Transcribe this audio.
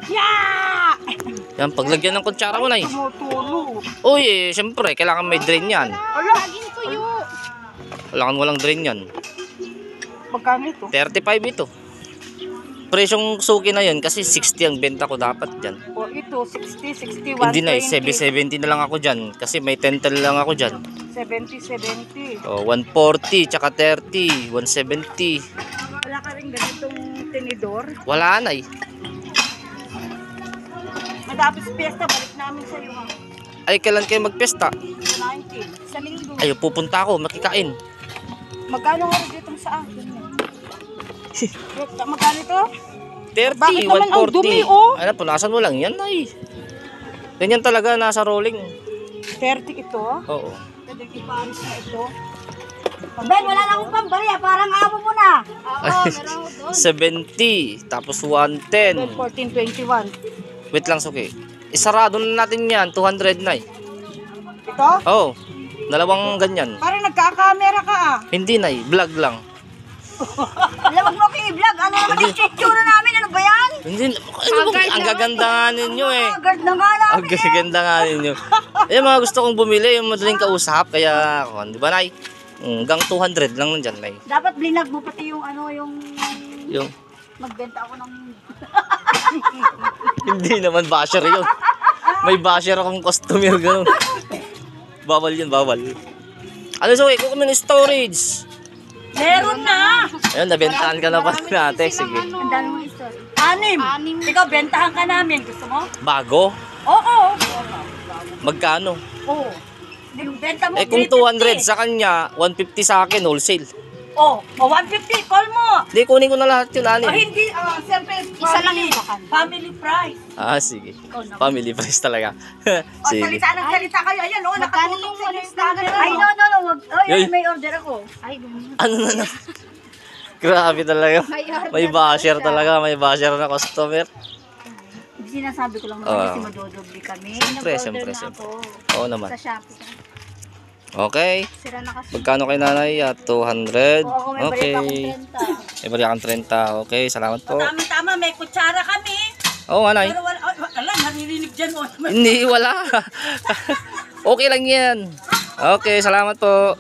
Yeah! Yan, paglagyan ng kutsara mo na eh. Tumutulo. Uy, syempre, kailangan may drain yan. Ala, laging tuyo. Kailangan walang drain yan. Magkano ito? 35 ito. Presyong suki na yun kasi 60 ang benta ko dapat dyan. O ito, 60, 60, 120. Hindi na, 70 na lang ako dyan kasi may 10 lang ako dyan. 70. Oh, 140, tsaka 30, 170. Wala ka rin ganitong tinidor. Wala na eh. Matapos piyesta, balik namin sa iyo ha. Ay, kailan kayo magpesta? 19. Sa linggo. Ay, pupunta ako, makikain. Magkano nga rin dito sa akin? Magkano ito? 30, Bakit naman ang 140. dumi, oh? Ano, punasan mo lang yan ay. Ganyan talaga, nasa rolling. 30 ito? Oo. Pwede iparis na ito. Ben, wala na akong pambariya. Parang amo mo na. Oo, meron ako doon. 70, tapos 110. 14, 21. Wait lang, suki. Isarado na natin yan, 200 na eh. Ito? Oo, dalawang ganyan. Parang nagkakamera ka ah. Hindi na eh, vlog lang. Alam mo ko i-vlog. Ano naman yung tsura namin? Ano ba yan? Hindi, ang gaganda nga ninyo eh. Guard na nga namin. Ang gaganda nga ninyo. Eh, mga gusto kong bumili, yung madaling kausap, kaya, di ba nay? Hanggang 200 lang nandyan, nay. Dapat blinag mo pati yung ano, yung magbenta ako ng... Hindi naman basher yun. May basher akong customer, gano'n. Bawal yun, bawal. Ano, so, kukuha mo ng storage. Meron na! Ayun, nabentahan ka na pa natin. Sige. Ang dami mong story. 6. Ikaw, bentahan ka namin. Gusto mo? Bago? Oo. Magkano? Oo. Benta mo. Eh, kung 200 sa kanya, 150 sa akin, wholesale. Oh, 150. Call mo. Hindi, kunin ko na lahat yun, ani. Hindi. Siyempre, isa lang yung family price. Ah, sige. Family price talaga. O, Sige. salita ng salita kayo. Ayan, o, nakatutok sa yung camera. Ay, no. Wag. Yoy. May order ako. Ay, Ano na? Grabe talaga. May basher talaga. May basher na customer. sinasabi ko lang naman kasi madodobli kami. Siyempre, Nag-order siyempre, na siyempre. ako Oo naman. sa Shopee. Okay. Sira na kasi. Magkano kay nanay? 200. Oo, ako may balik akong Okay. 30. May balik akong 30. Okay, salamat po. Tama-tama, may kutsara kami. Oo nga, nay. Pero wala, naririnig dyan. Hindi, wala. Okay lang yan. Okay, salamat po.